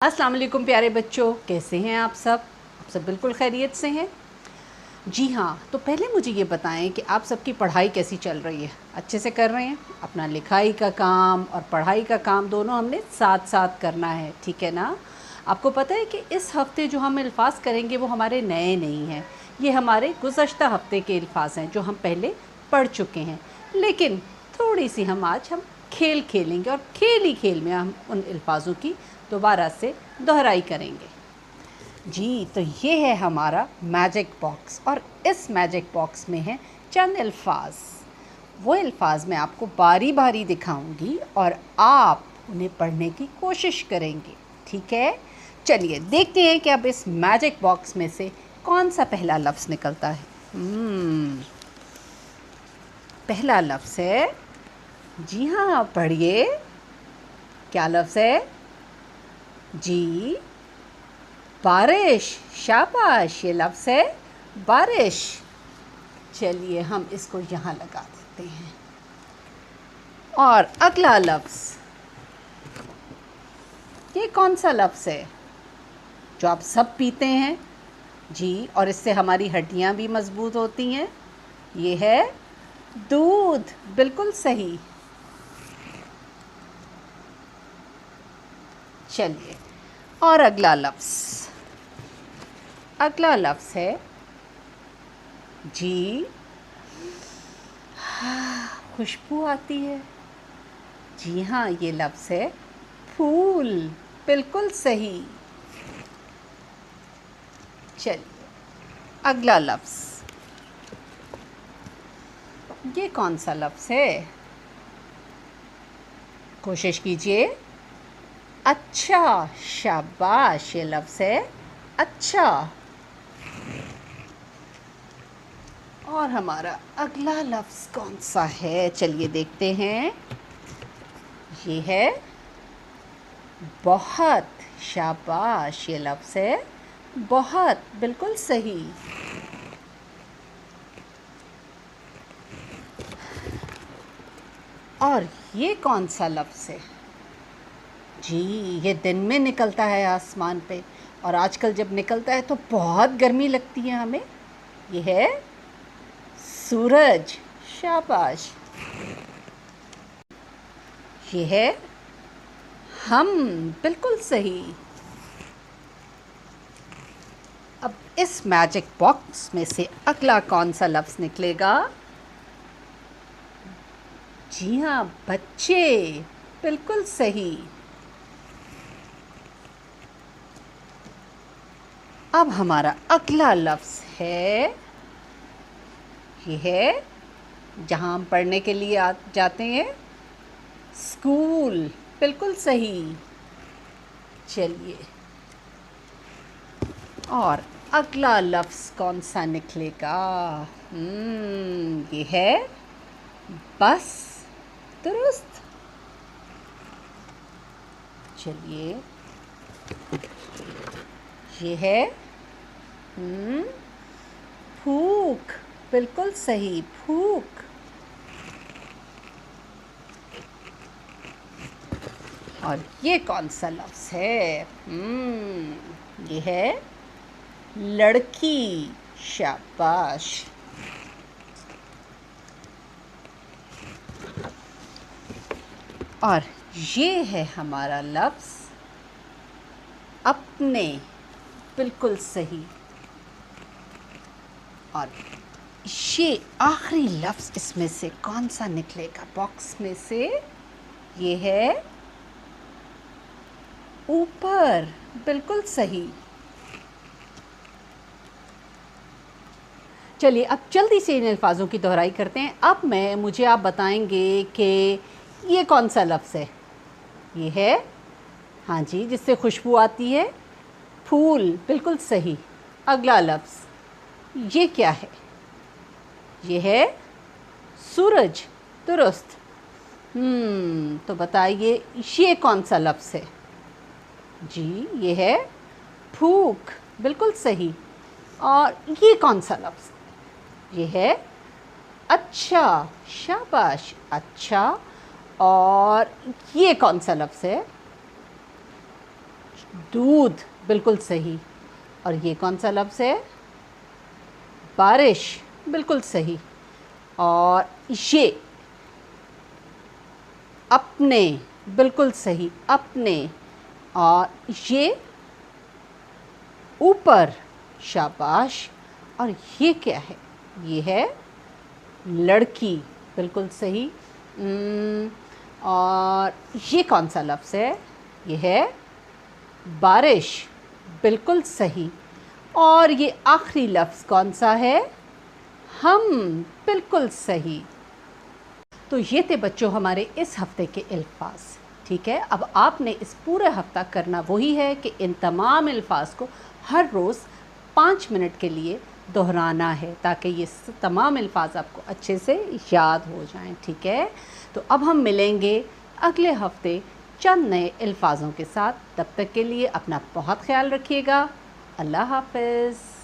अस्सलाम वालेकुम प्यारे बच्चों, कैसे हैं आप सब बिल्कुल खैरियत से हैं। जी हाँ, तो पहले मुझे ये बताएं कि आप सबकी पढ़ाई कैसी चल रही है। अच्छे से कर रहे हैं? अपना लिखाई का काम और पढ़ाई का काम दोनों हमने साथ साथ करना है, ठीक है ना। आपको पता है कि इस हफ़्ते जो हम अल्फाज करेंगे वो हमारे नए नहीं हैं, ये हमारे गुज़श्ता हफ़्ते के अल्फाज हैं जो हम पहले पढ़ चुके हैं। लेकिन थोड़ी सी आज हम खेल खेलेंगे और खेल ही खेल में हम उन अल्फाजों की दोबारा से दोहराई करेंगे। जी, तो ये है हमारा मैजिक बॉक्स और इस मैजिक बॉक्स में है चंद अल्फाज। वो अल्फाज मैं आपको बारी बारी दिखाऊंगी और आप उन्हें पढ़ने की कोशिश करेंगे, ठीक है। चलिए देखते हैं कि अब इस मैजिक बॉक्स में से कौन सा पहला लफ्ज़ निकलता है। पहला लफ्ज़ है, जी हाँ पढ़िए, क्या लफ्ज़ है जी? बारिश। शाबाश, ये लफ्ज़ है बारिश। चलिए हम इसको यहाँ लगा देते हैं। और अगला लफ्ज़, ये कौन सा लफ्ज़ है जो आप सब पीते हैं जी, और इससे हमारी हड्डियाँ भी मज़बूत होती हैं? ये है दूध, बिल्कुल सही। चलिए, और अगला लफ्ज़ है जी, खुशबू आती है। जी हाँ, ये लफ्ज़ है फूल, बिल्कुल सही। चलिए अगला लफ्ज़, ये कौन सा लफ्ज़ है? कोशिश कीजिए। अच्छा, शाबाश, ये लफ्ज़ है अच्छा। और हमारा अगला लफ्ज़ कौन सा है? चलिए देखते हैं। ये है बहुत। शाबाश, ये लफ्ज़ है बहुत, बिल्कुल सही। और ये कौन सा लफ्ज़ है जी? ये दिन में निकलता है आसमान पे, और आजकल जब निकलता है तो बहुत गर्मी लगती है हमें। ये है सूरज। शाबाश। ये है हम, बिल्कुल सही। अब इस मैजिक बॉक्स में से अगला कौन सा लफ्ज़ निकलेगा? जी हाँ, बच्चे, बिल्कुल सही। अब हमारा अगला लफ्ज़ है, ये है जहाँ हम पढ़ने के लिए जाते हैं, स्कूल, बिल्कुल सही। चलिए, और अगला लफ्ज़ कौन सा निकलेगा? ये है बस, दुरुस्त। चलिए, ये है फूक, बिल्कुल सही, फूक। और ये कौन सा लफ्ज़ है? ये है लड़की। शाबाश। और ये है हमारा लफ्ज़ अपने, बिल्कुल सही। और ये आखिरी लफ्ज़ इसमें से कौन सा निकलेगा बॉक्स में से? ये है ऊपर, बिल्कुल सही। चलिए अब जल्दी से इन अल्फाजों की दोहराई करते हैं। अब मुझे आप बताएंगे कि ये कौन सा लफ्ज़ है? ये है, हाँ जी, जिससे खुशबू आती है, फूल, बिल्कुल सही। अगला लफ्ज़, ये क्या है? ये है सूरज, दुरुस्त। तो बताइए ये कौन सा लफ्ज़ है जी? ये है फूक, बिल्कुल सही। और ये कौन सा लफ्ज़? ये है अच्छा। शाबाश, अच्छा। और ये कौन सा लफ्ज़ है? दूध, बिल्कुल सही। और ये कौन सा लफ्ज़ है? बारिश, बिल्कुल सही। और ये अपने, बिल्कुल सही, अपने। और ये ऊपर, शाबाश। और ये क्या है? ये है लड़की, बिल्कुल सही। और ये कौन सा लफ्ज़ है? ये है बारिश, बिल्कुल सही। और ये आखिरी लफ्ज़ कौन सा है? हम, बिल्कुल सही। तो ये थे बच्चों हमारे इस हफ़्ते के अल्फाज। ठीक है, अब आपने इस पूरे हफ़्ता करना वही है कि इन तमाम अल्फाज को हर रोज़ 5 मिनट के लिए दोहराना है, ताकि ये तमाम अल्फाज आपको अच्छे से याद हो जाएं। ठीक है, तो अब हम मिलेंगे अगले हफ़्ते चंद नए अल्फाजों के साथ। तब तक के लिए अपना बहुत ख्याल रखिएगा। अल्लाह हाफ़िज़।